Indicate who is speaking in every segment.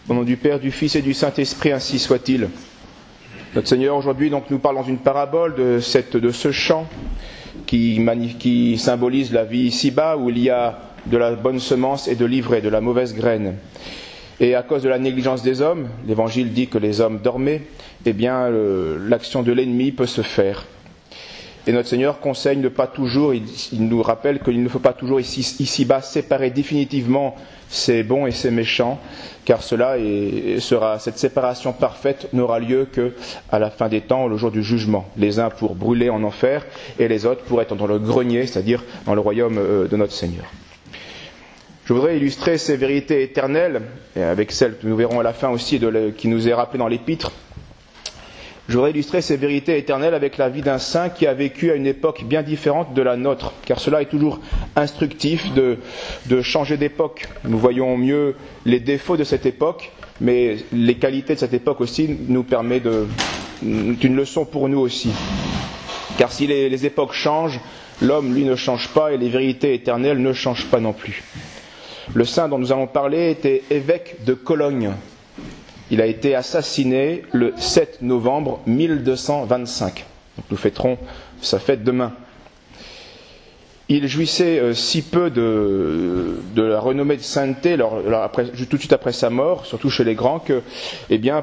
Speaker 1: Au nom du Père, du Fils et du Saint-Esprit, ainsi soit-il. Notre Seigneur aujourd'hui donc nous parle dans une parabole de ce champ qui symbolise la vie ici-bas, où il y a de la bonne semence et de l'ivraie, de la mauvaise graine. Et à cause de la négligence des hommes, l'Évangile dit que les hommes dormaient, eh bien l'action de l'ennemi peut se faire. Et notre Seigneur conseille de pas toujours, il nous rappelle qu'il ne faut pas toujours ici-bas séparer définitivement ces bons et ces méchants, car cette séparation parfaite n'aura lieu qu'à la fin des temps, le jour du jugement. Les uns pour brûler en enfer et les autres pour être dans le grenier, c'est-à-dire dans le royaume de notre Seigneur. Je voudrais illustrer ces vérités éternelles, et avec celles que nous verrons à la fin aussi, qui nous est rappelée dans l'Épître. Je voudrais illustrer ces vérités éternelles avec la vie d'un saint qui a vécu à une époque bien différente de la nôtre, car cela est toujours instructif de changer d'époque. Nous voyons mieux les défauts de cette époque, mais les qualités de cette époque aussi nous permettent une leçon pour nous aussi. Car si les époques changent, l'homme, lui, ne change pas et les vérités éternelles ne changent pas non plus. Le saint dont nous allons parler était évêque de Cologne. Il a été assassiné le 7 novembre 1225. Donc nous fêterons sa fête demain. Il jouissait si peu de la renommée de sainteté tout de suite après sa mort, surtout chez les grands, que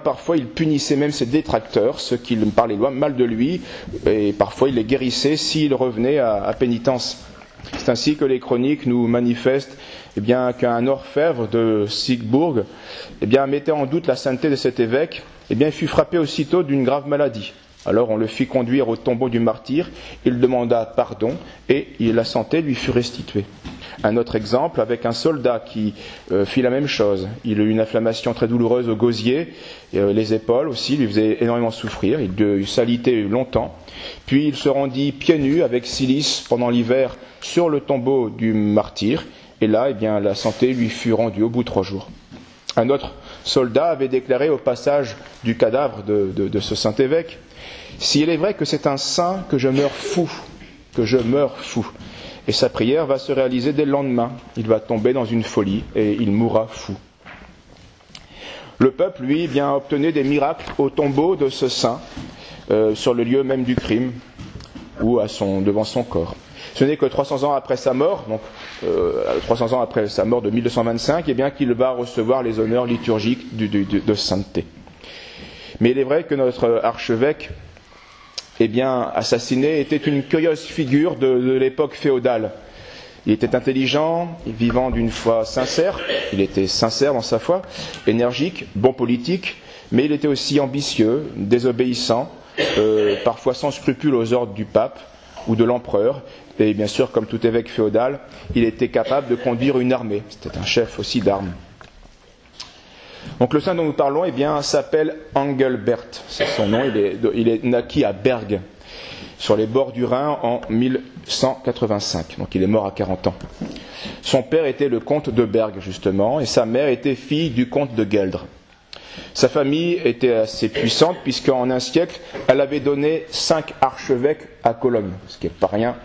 Speaker 1: parfois il punissait même ses détracteurs, ceux qui parlaient mal de lui, et parfois il les guérissait s'il revenait à pénitence. C'est ainsi que les chroniques nous manifestent qu'un orfèvre de Siegburg mettait en doute la sainteté de cet évêque, il fut frappé aussitôt d'une grave maladie. Alors on le fit conduire au tombeau du martyr, il demanda pardon et la santé lui fut restituée. Un autre exemple avec un soldat qui fit la même chose. Il eut une inflammation très douloureuse au gosier, les épaules aussi lui faisaient énormément souffrir, il s'alitait longtemps. Puis il se rendit pieds nus avec silice pendant l'hiver sur le tombeau du martyr, et là, la santé lui fut rendue au bout de 3 jours. Un autre soldat avait déclaré au passage du cadavre de ce saint évêque: « S'il est vrai que c'est un saint, que je meurs fou. Et sa prière va se réaliser dès le lendemain. Il va tomber dans une folie et il mourra fou. » Le peuple, lui, obtenait des miracles au tombeau de ce saint, sur le lieu même du crime, ou devant son corps. Ce n'est que 300 ans après sa mort, donc 300 ans après sa mort de 1225, qu'il va recevoir les honneurs liturgiques de sainteté. Mais il est vrai que notre archevêque, assassiné, était une curieuse figure de l'époque féodale. Il était intelligent, vivant d'une foi sincère, il était sincère dans sa foi, énergique, bon politique, mais il était aussi ambitieux, désobéissant, parfois sans scrupule aux ordres du pape ou de l'empereur, et bien sûr, comme tout évêque féodal, il était capable de conduire une armée. C'était un chef aussi d'armes. Donc le saint dont nous parlons, s'appelle Engelbert. C'est son nom, il est naquit à Berg, sur les bords du Rhin en 1185. Donc il est mort à 40 ans. Son père était le comte de Berg, justement, et sa mère était fille du comte de Gueldre. Sa famille était assez puissante, puisqu'en un siècle, elle avait donné 5 archevêques à Cologne, ce qui n'est pas rien.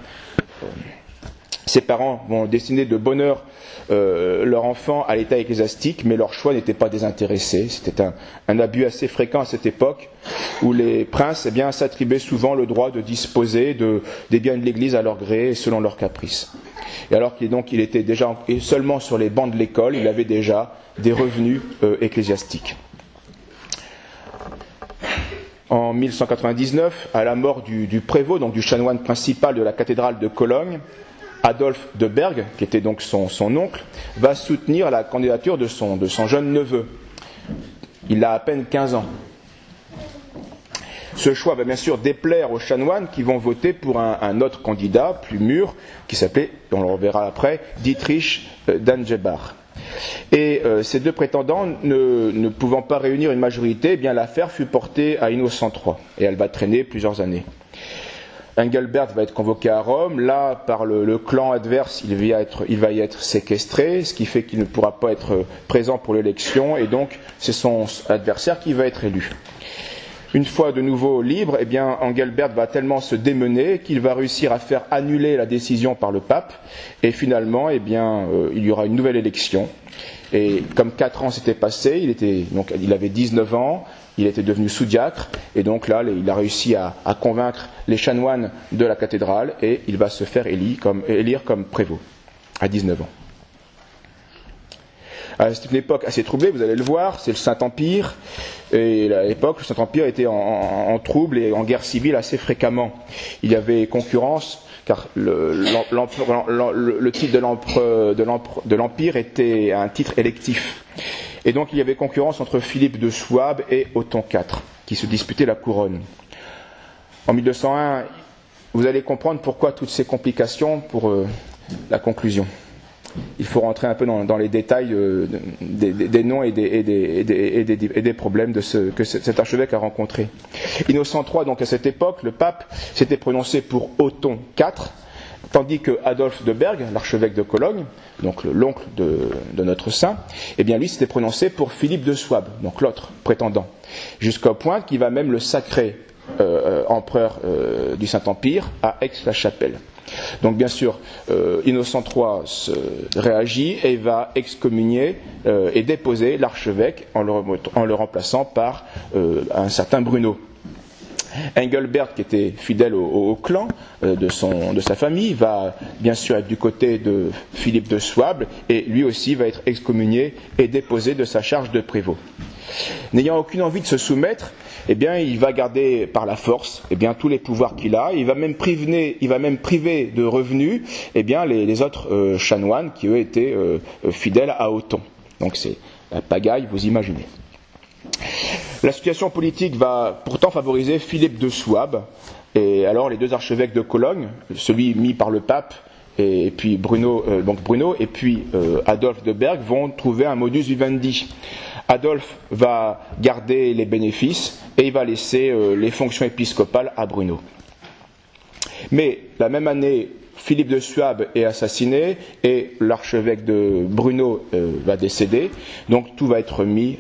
Speaker 1: Ses parents vont destiner de bonne heure leur enfant à l'état ecclésiastique, mais leur choix n'était pas désintéressé. C'était un abus assez fréquent à cette époque, où les princes s'attribuaient souvent le droit de disposer des biens de l'Église à leur gré et selon leurs caprices. Et alors qu'il était déjà seulement sur les bancs de l'école, il avait déjà des revenus ecclésiastiques. En 1199, à la mort du prévôt, donc du chanoine principal de la cathédrale de Cologne, Adolphe de Berg, qui était donc son oncle, va soutenir la candidature de son jeune neveu. Il a à peine 15 ans. Ce choix va bien sûr déplaire aux chanoines qui vont voter pour un autre candidat, plus mûr, qui s'appelait, on le reverra après, Dietrich d'Angebach. Et ces deux prétendants ne pouvant pas réunir une majorité, l'affaire fut portée à Innocent III, et elle va traîner plusieurs années. Engelbert va être convoqué à Rome. Là, par le clan adverse, il va y être séquestré, ce qui fait qu'il ne pourra pas être présent pour l'élection, et donc c'est son adversaire qui va être élu. Une fois de nouveau libre, eh bien, Engelbert va tellement se démener qu'il va réussir à faire annuler la décision par le pape, et finalement, eh bien, il y aura une nouvelle élection. Et comme 4 ans s'étaient passés, il avait 19 ans, il était devenu sous-diacre, et donc là, il a réussi à convaincre les chanoines de la cathédrale, et il va se faire élire comme prévôt, à 19 ans. C'est une époque assez troublée, vous allez le voir, c'est le Saint-Empire, et à l'époque, le Saint-Empire était en trouble et en guerre civile assez fréquemment. Il y avait concurrence, car le titre de l'Empire était un titre électif. Et donc il y avait concurrence entre Philippe de Souabe et Othon IV, qui se disputaient la couronne. En 1201, vous allez comprendre pourquoi toutes ces complications pour la conclusion. Il faut rentrer un peu dans les détails des noms et des problèmes que cet archevêque a rencontrés. Innocent III, donc à cette époque, le pape s'était prononcé pour Othon IV, tandis que Adolphe de Berg, l'archevêque de Cologne, donc l'oncle de notre saint, eh bien lui s'était prononcé pour Philippe de Souabe, donc l'autre prétendant, jusqu'au point qu'il va même le sacrer empereur du Saint-Empire à Aix-la-Chapelle. Donc bien sûr, Innocent III réagit et va excommunier et déposer l'archevêque en le remplaçant par un certain Bruno. Engelbert, qui était fidèle au clan de sa famille, va bien sûr être du côté de Philippe de Souabe et lui aussi va être excommunié et déposé de sa charge de prévôt. N'ayant aucune envie de se soumettre, eh bien, il va garder par la force tous les pouvoirs qu'il a. Il va même priver de revenus les autres chanoines qui, eux, étaient fidèles à Othon. Donc c'est la pagaille, vous imaginez. La situation politique va pourtant favoriser Philippe de Souabe. Et alors les deux archevêques de Cologne, celui mis par le pape et puis Bruno et puis Adolphe de Berg, vont trouver un modus vivendi. Adolphe va garder les bénéfices et il va laisser les fonctions épiscopales à Bruno. Mais la même année, Philippe de Souabe est assassiné et l'archevêque de Bruno va décéder, donc tout va être mis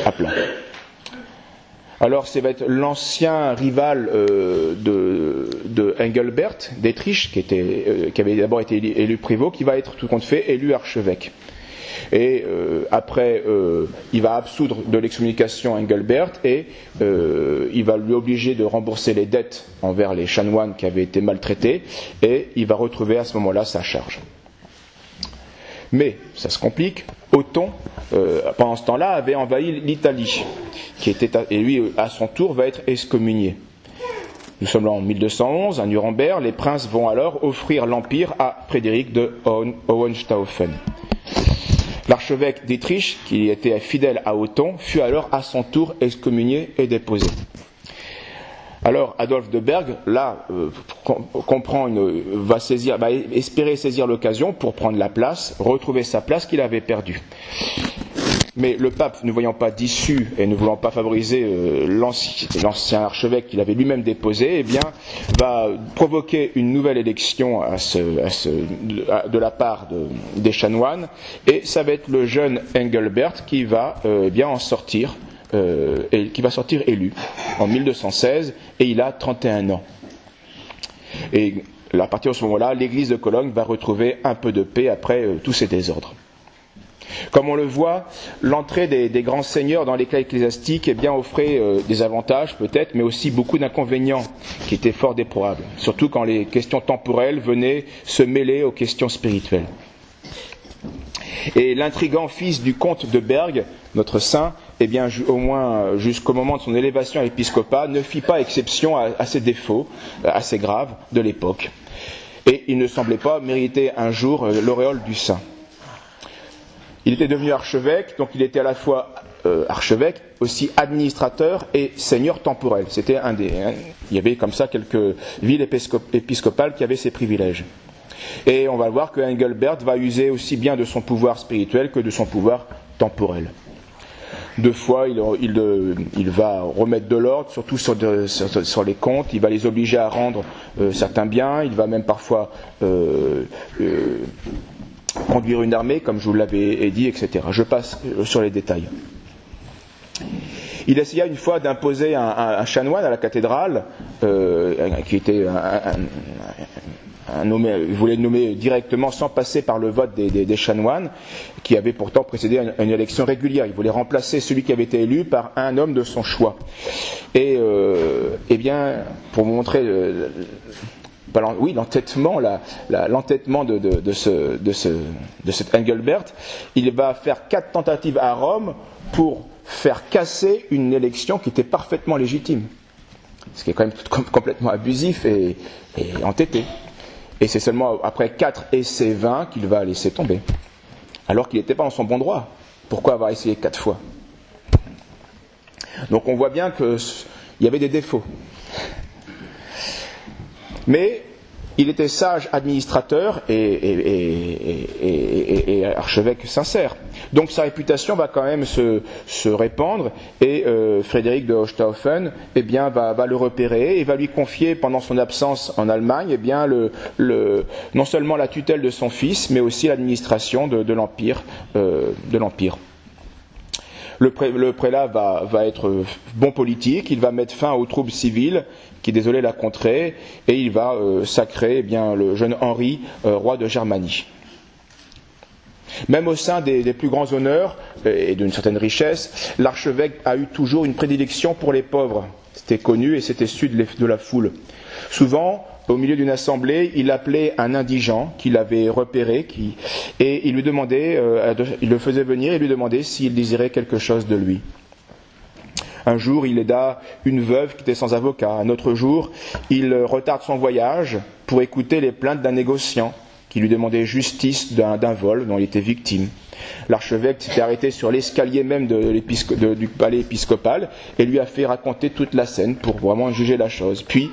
Speaker 1: à plat. Alors, ça va être l'ancien rival de Engelbert, d'Etrich, qui avait d'abord été élu prévôt, qui va être tout compte fait élu archevêque. Et après, il va absoudre de l'excommunication Engelbert et il va lui obliger de rembourser les dettes envers les chanoines qui avaient été maltraités et il va retrouver à ce moment-là sa charge. Mais, ça se complique, Othon, pendant ce temps-là, avait envahi l'Italie, et lui, à son tour, va être excommunié. Nous sommes là en 1211, à Nuremberg, les princes vont alors offrir l'empire à Frédéric de Hohenstaufen. L'archevêque d'Etrich, qui était fidèle à Othon, fut alors à son tour excommunié et déposé. Alors Adolphe de Berg, là, va espérer saisir l'occasion pour prendre la place, retrouver sa place qu'il avait perdue. Mais le pape, ne voyant pas d'issue et ne voulant pas favoriser l'ancien archevêque qu'il avait lui-même déposé, va provoquer une nouvelle élection de la part des chanoines, et ça va être le jeune Engelbert qui va en sortir, et qui va sortir élu en 1216, et il a 31 ans. Et à partir de ce moment-là, l'église de Cologne va retrouver un peu de paix après tous ces désordres. Comme on le voit, l'entrée des grands seigneurs dans l'éclat ecclésiastique offrait des avantages peut-être, mais aussi beaucoup d'inconvénients qui étaient fort déplorables, surtout quand les questions temporelles venaient se mêler aux questions spirituelles. Et l'intrigant fils du comte de Berg, notre saint, au moins jusqu'au moment de son élévation à l'épiscopat, ne fit pas exception à ces défauts assez graves de l'époque. Et il ne semblait pas mériter un jour l'auréole du saint. Il était devenu archevêque, donc il était à la fois archevêque, aussi administrateur et seigneur temporel. Il y avait comme ça quelques villes épiscopales qui avaient ces privilèges. Et on va voir que Engelbert va user aussi bien de son pouvoir spirituel que de son pouvoir temporel. 2 fois, il va remettre de l'ordre, surtout sur les comptes. Il va les obliger à rendre certains biens. Il va même parfois conduire une armée, comme je vous l'avais dit, etc. Je passe sur les détails. Il essaya une fois d'imposer un chanoine à la cathédrale, qui était il voulait le nommer directement sans passer par le vote des chanoines, qui avait pourtant précédé une élection régulière. Il voulait remplacer celui qui avait été élu par un homme de son choix. Et eh bien, pour vous montrer l'entêtement de cet Engelbert, il va faire 4 tentatives à Rome pour faire casser une élection qui était parfaitement légitime. Ce qui est quand même complètement abusif et entêté. Et c'est seulement après 4 essais vains qu'il va laisser tomber. Alors qu'il n'était pas en son bon droit. Pourquoi avoir essayé 4 fois? Donc on voit bien qu'il y avait des défauts. Mais il était sage administrateur et archevêque sincère. Donc sa réputation va quand même se répandre et Frédéric de Hochthofen va le repérer et va lui confier pendant son absence en Allemagne non seulement la tutelle de son fils mais aussi l'administration de l'empire. Le prélat va être bon politique, il va mettre fin aux troubles civils qui désolaient la contrée et il va sacrer le jeune Henri roi de Germanie. Même au sein des plus grands honneurs et d'une certaine richesse, l'archevêque a eu toujours une prédilection pour les pauvres. C'était connu et c'était su de la foule. Souvent, au milieu d'une assemblée, il appelait un indigent qu'il avait repéré et il lui demandait, il le faisait venir et lui demandait s'il désirait quelque chose de lui. Un jour, il aida une veuve qui était sans avocat. Un autre jour, il retarde son voyage pour écouter les plaintes d'un négociant qui lui demandait justice d'un vol dont il était victime. L'archevêque s'était arrêté sur l'escalier même du palais épiscopal et lui a fait raconter toute la scène pour vraiment juger la chose. Puis,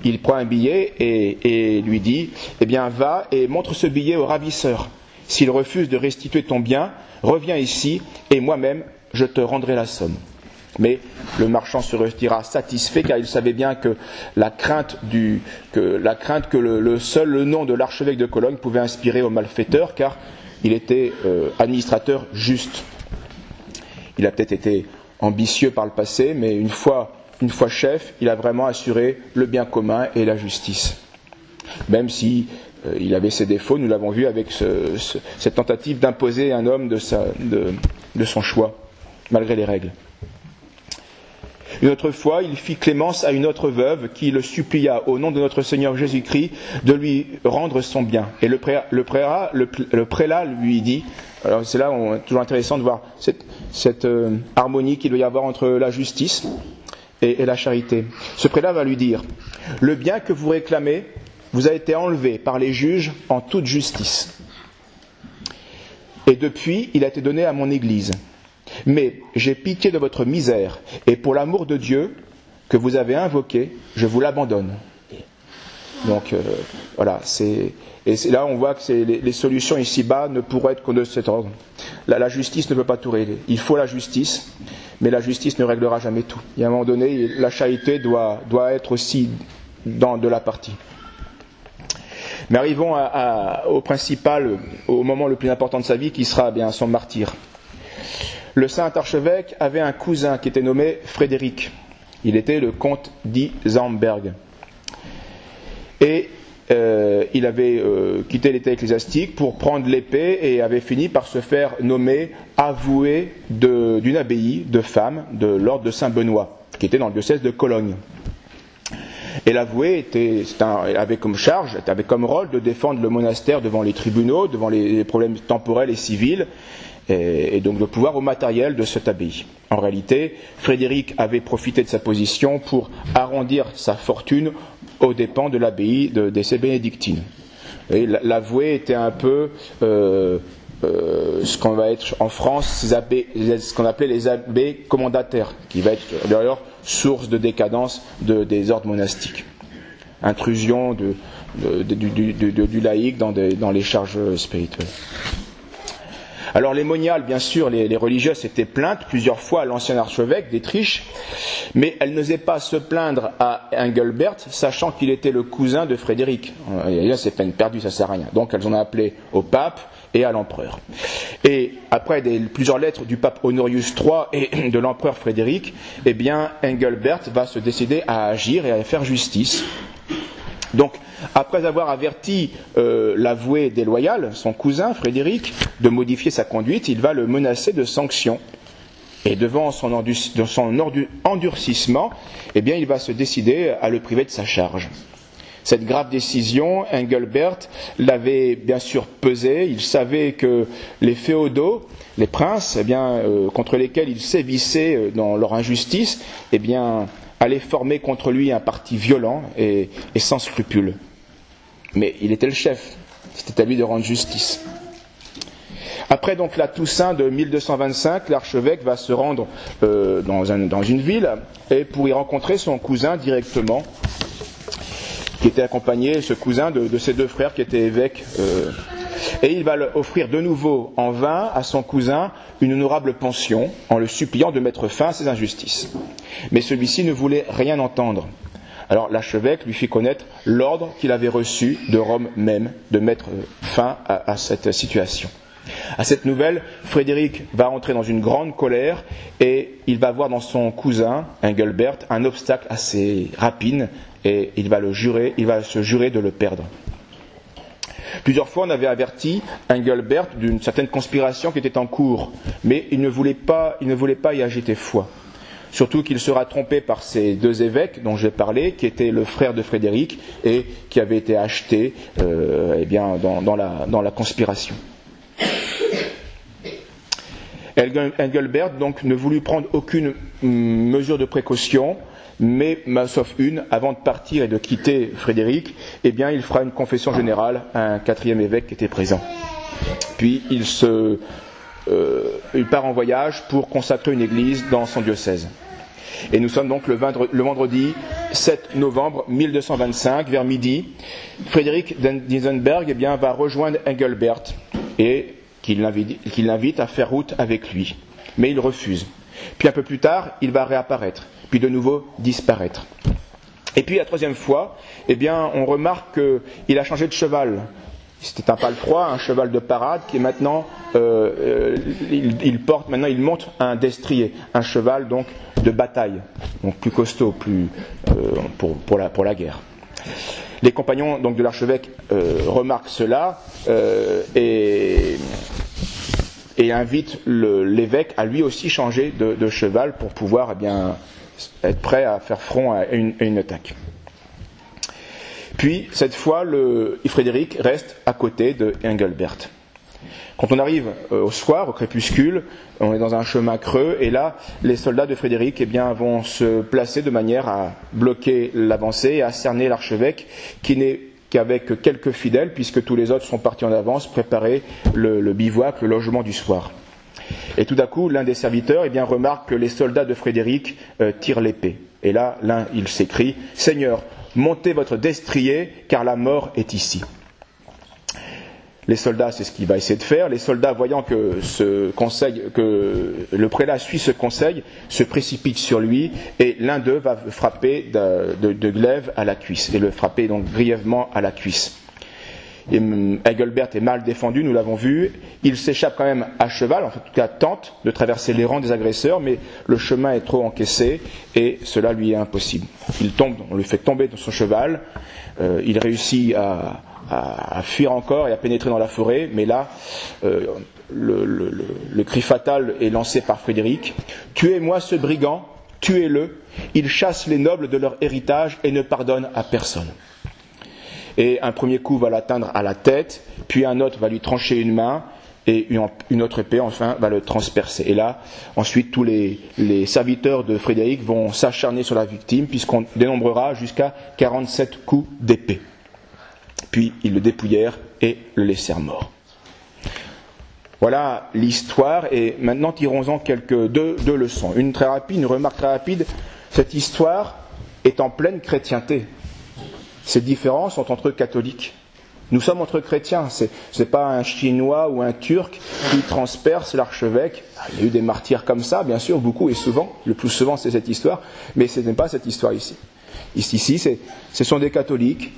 Speaker 1: il prend un billet et lui dit « Eh bien, va et montre ce billet au ravisseur. S'il refuse de restituer ton bien, reviens ici et moi-même, je te rendrai la somme. » Mais le marchand se retira satisfait car il savait bien que la crainte que le nom de l'archevêque de Cologne pouvait inspirer aux malfaiteurs, car il était administrateur juste. Il a peut-être été ambitieux par le passé, mais une fois chef, il a vraiment assuré le bien commun et la justice. Même si il avait ses défauts, nous l'avons vu avec cette tentative d'imposer un homme de son choix, malgré les règles. Une autre fois, il fit clémence à une autre veuve qui le supplia au nom de notre Seigneur Jésus-Christ de lui rendre son bien. Et le prélat lui dit, alors c'est là où c'est toujours intéressant de voir cette harmonie qu'il doit y avoir entre la justice et la charité. Ce prélat va lui dire, le bien que vous réclamez vous a été enlevé par les juges en toute justice. Et depuis, il a été donné à mon Église. Mais j'ai pitié de votre misère, et pour l'amour de Dieu que vous avez invoqué, je vous l'abandonne. Donc voilà, là on voit que les solutions ici-bas ne pourraient être que de cet ordre. La justice ne peut pas tout régler. Il faut la justice, mais la justice ne réglera jamais tout. Il y a un moment donné, la charité doit être aussi de la partie. Mais arrivons au principal, au moment le plus important de sa vie, qui sera bien son martyre. Le saint archevêque avait un cousin qui était nommé Frédéric. Il était le comte d'Isenberg. Et il avait quitté l'état ecclésiastique pour prendre l'épée et avait fini par se faire nommer avoué d'une abbaye de femmes de l'ordre de Saint-Benoît, qui était dans le diocèse de Cologne. Et l'avoué avait comme charge, avait comme rôle de défendre le monastère devant les tribunaux, devant les problèmes temporels et civils, et donc le pouvoir au matériel de cette abbaye. En réalité, Frédéric avait profité de sa position pour arrondir sa fortune aux dépens de l'abbaye des bénédictines. L'avoué était un peu ce qu'on va être en France, ce qu'on appelait les abbés commandataires, qui va être d'ailleurs source de décadence des ordres monastiques. Intrusion du laïc dans les charges spirituelles. Alors les moniales, bien sûr, les religieuses s'étaient plaintes plusieurs fois à l'ancien archevêque d'Étriche, mais elles n'osaient pas se plaindre à Engelbert, sachant qu'il était le cousin de Frédéric. Et là, c'est peine perdue, ça ne sert à rien. Donc elles en ont appelé au pape et à l'empereur. Et après plusieurs lettres du pape Honorius III et de l'empereur Frédéric, eh bien Engelbert va se décider à agir et à faire justice. Donc, après avoir averti l'avoué déloyal, son cousin Frédéric, de modifier sa conduite, il va le menacer de sanctions. Et devant son endurcissement, eh bien, il va se décider à le priver de sa charge. Cette grave décision, Engelbert l'avait bien sûr pesée. Il savait que les féodaux, les princes, eh bien, contre lesquels il sévissait dans leur injustice, eh bien, allaient former contre lui un parti violent et sans scrupules. Mais il était le chef, c'était à lui de rendre justice. Après donc la Toussaint de 1225, l'archevêque va se rendre dans une ville et pour y rencontrer son cousin directement, qui était accompagné, ce cousin, de ses deux frères qui étaient évêques. Et il va offrir de nouveau en vain à son cousin une honorable pension en le suppliant de mettre fin à ses injustices. Mais celui-ci ne voulait rien entendre. Alors l'archevêque lui fit connaître l'ordre qu'il avait reçu de Rome même de mettre fin à cette situation. À cette nouvelle, Frédéric va entrer dans une grande colère et il va voir dans son cousin, Engelbert, un obstacle assez rapide et il va se jurer de le perdre. Plusieurs fois, on avait averti Engelbert d'une certaine conspiration qui était en cours, mais il ne voulait pas y agiter foi. Surtout qu'il sera trompé par ces deux évêques dont j'ai parlé, qui étaient le frère de Frédéric et qui avaient été achetés dans la conspiration. Engelbert donc ne voulut prendre aucune mesure de précaution, mais sauf une, avant de partir et de quitter Frédéric, eh bien il fera une confession générale à un quatrième évêque qui était présent. Puis il part en voyage pour consacrer une église dans son diocèse. Et nous sommes donc le vendredi 7 novembre 1225, vers midi. Frédéric d'Isenberg va rejoindre Engelbert et qu'il l'invite à faire route avec lui. Mais il refuse. Puis un peu plus tard, il va réapparaître, puis de nouveau disparaître. Et puis la troisième fois, on remarque qu'il a changé de cheval. C'était un palefroid, un cheval de parade, qui est maintenant, il monte un destrier, un cheval donc de bataille, donc plus costaud, pour la guerre. Les compagnons donc de l'archevêque remarquent cela et invitent l'évêque à lui aussi changer de cheval pour pouvoir être prêt à faire front à une attaque. Puis, cette fois, Frédéric reste à côté de Engelbert. Quand on arrive au soir, au crépuscule, on est dans un chemin creux, et là, les soldats de Frédéric vont se placer de manière à bloquer l'avancée et à cerner l'archevêque, qui n'est qu'avec quelques fidèles, puisque tous les autres sont partis en avance, préparer le bivouac, le logement du soir. Et tout d'un coup, l'un des serviteurs remarque que les soldats de Frédéric tirent l'épée. Et là, l'un, il s'écrie « Seigneur, montez votre destrier, car la mort est ici. » Les soldats, c'est ce qu'il va essayer de faire. Les soldats, voyant que le prélat suit ce conseil, se précipitent sur lui, et l'un d'eux va frapper de glaive à la cuisse, et le frapper donc grièvement à la cuisse. Et Engelbert est mal défendu, nous l'avons vu. Il s'échappe quand même à cheval, en tout cas tente de traverser les rangs des agresseurs, mais le chemin est trop encaissé et cela lui est impossible. On lui fait tomber de son cheval, il réussit à fuir encore et à pénétrer dans la forêt, mais là, le cri fatal est lancé par Frédéric. « Tuez-moi ce brigand, tuez-le, il chasse les nobles de leur héritage et ne pardonne à personne. » Et un premier coup va l'atteindre à la tête, puis un autre va lui trancher une main, et une autre épée, enfin, va le transpercer. Et là, ensuite, tous les serviteurs de Frédéric vont s'acharner sur la victime, puisqu'on dénombrera jusqu'à 47 coups d'épée. Puis, ils le dépouillèrent et le laissèrent mort. Voilà l'histoire, et maintenant tirons-en deux leçons. Une remarque très rapide. Cette histoire est en pleine chrétienté. Ces différences sont entre catholiques. Nous sommes entre chrétiens, c'est pas un Chinois ou un Turc qui transperce l'archevêque. Il y a eu des martyrs comme ça, bien sûr, beaucoup et souvent. Le plus souvent, c'est cette histoire, mais ce n'est pas cette histoire ici. Ici, ce sont des catholiques,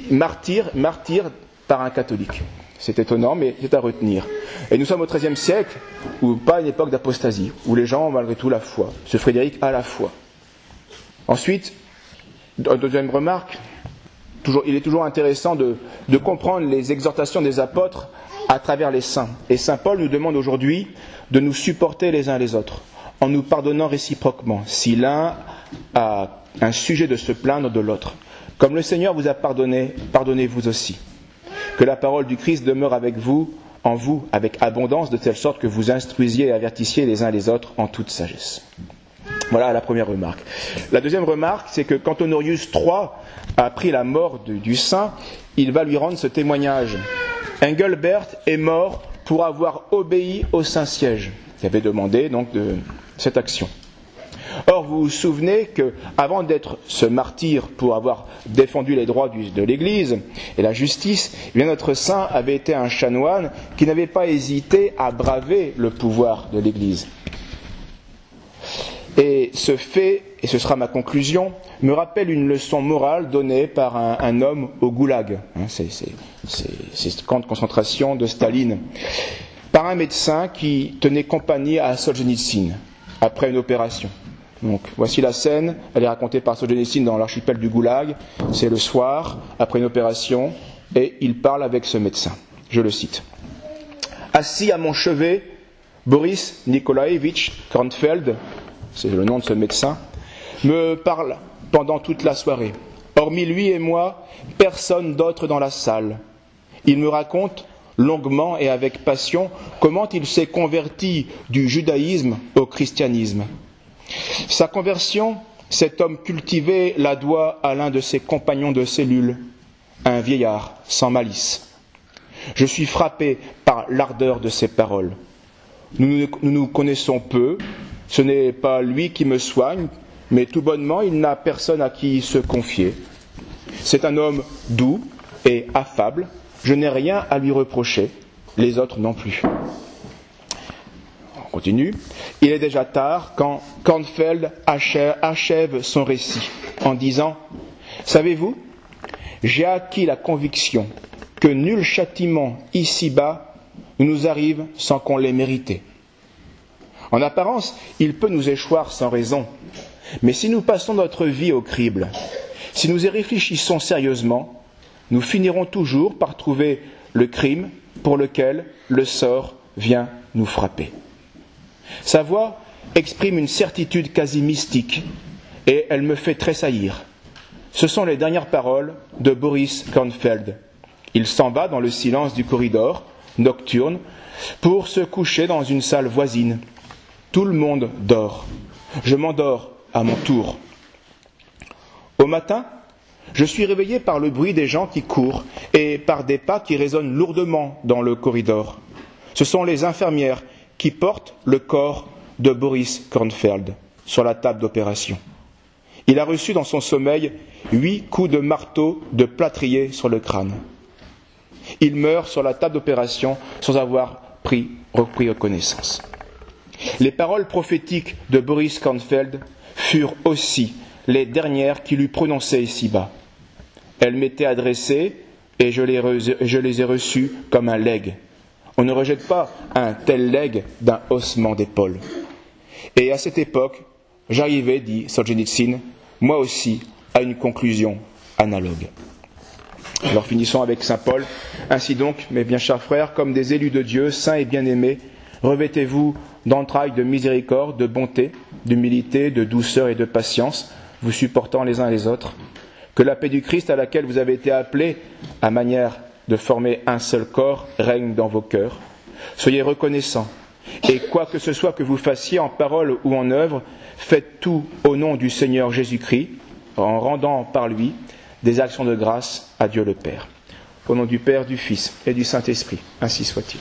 Speaker 1: martyrs par un catholique. C'est étonnant, mais c'est à retenir. Et nous sommes au XIIIe siècle, ou pas une époque d'apostasie, où les gens ont malgré tout la foi. Ce Frédéric a la foi. Ensuite, deuxième remarque, il est toujours intéressant de comprendre les exhortations des apôtres à travers les saints. Et saint Paul nous demande aujourd'hui de nous supporter les uns les autres, en nous pardonnant réciproquement, si l'un a un sujet de se plaindre de l'autre. Comme le Seigneur vous a pardonné, pardonnez-vous aussi. Que la parole du Christ demeure avec vous, en vous, avec abondance, de telle sorte que vous instruisiez et avertissiez les uns les autres en toute sagesse. Voilà la première remarque. La deuxième remarque, c'est que quand Honorius III a appris la mort du saint, il va lui rendre ce témoignage. Engelbert est mort pour avoir obéi au Saint-Siège, qui avait demandé donc de cette action. Or, vous vous souvenez qu'avant d'être ce martyr pour avoir défendu les droits de l'Église et la justice, eh bien notre saint avait été un chanoine qui n'avait pas hésité à braver le pouvoir de l'Église. Et ce fait, et ce sera ma conclusion, me rappelle une leçon morale donnée par un homme au goulag. C'est ce camp de concentration de Staline. Par un médecin qui tenait compagnie à Solzhenitsyn après une opération. Donc, voici la scène, elle est racontée par Solzhenitsyn dans l'archipel du Goulag. C'est le soir, après une opération, et il parle avec ce médecin. Je le cite. Assis à mon chevet, Boris Nikolaevitch Kornfeld, c'est le nom de ce médecin, me parle pendant toute la soirée. Hormis lui et moi, personne d'autre dans la salle. Il me raconte longuement et avec passion comment il s'est converti du judaïsme au christianisme. Sa conversion, cet homme cultivé la doit à l'un de ses compagnons de cellule, un vieillard sans malice. Je suis frappé par l'ardeur de ses paroles. Nous nous connaissons peu, ce n'est pas lui qui me soigne, mais tout bonnement, il n'a personne à qui se confier. C'est un homme doux et affable, je n'ai rien à lui reprocher, les autres non plus. On continue. Il est déjà tard quand Kornfeld achève son récit en disant « Savez-vous, j'ai acquis la conviction que nul châtiment ici-bas ne nous arrive sans qu'on l'ait mérité. En apparence, il peut nous échoir sans raison, mais si nous passons notre vie au crible, si nous y réfléchissons sérieusement, nous finirons toujours par trouver le crime pour lequel le sort vient nous frapper. » Sa voix exprime une certitude quasi mystique et elle me fait tressaillir. Ce sont les dernières paroles de Boris Kornfeld. Il s'en va dans le silence du corridor, nocturne, pour se coucher dans une salle voisine. Tout le monde dort. Je m'endors à mon tour. Au matin, je suis réveillé par le bruit des gens qui courent et par des pas qui résonnent lourdement dans le corridor. Ce sont les infirmières qui portent le corps de Boris Kornfeld sur la table d'opération. Il a reçu dans son sommeil 8 coups de marteau de plâtrier sur le crâne. Il meurt sur la table d'opération sans avoir repris connaissance. Les paroles prophétiques de Boris Kornfeld furent aussi les dernières qu'il eut prononcées ici-bas. Elles m'étaient adressées et je les ai reçues comme un legs. On ne rejette pas un tel legs d'un haussement d'épaule. Et à cette époque, j'arrivais, dit Solzhenitsyn, moi aussi, à une conclusion analogue. Alors finissons avec saint Paul. Ainsi donc, mes bien chers frères, comme des élus de Dieu, saints et bien-aimés, revêtez-vous d'entrailles de miséricorde, de bonté, d'humilité, de douceur et de patience, vous supportant les uns les autres. Que la paix du Christ à laquelle vous avez été appelés, à manière de former un seul corps, règne dans vos cœurs. Soyez reconnaissants, et quoi que ce soit que vous fassiez en parole ou en œuvre, faites tout au nom du Seigneur Jésus-Christ, en rendant par lui des actions de grâce à Dieu le Père. Au nom du Père, du Fils et du Saint-Esprit, ainsi soit-il.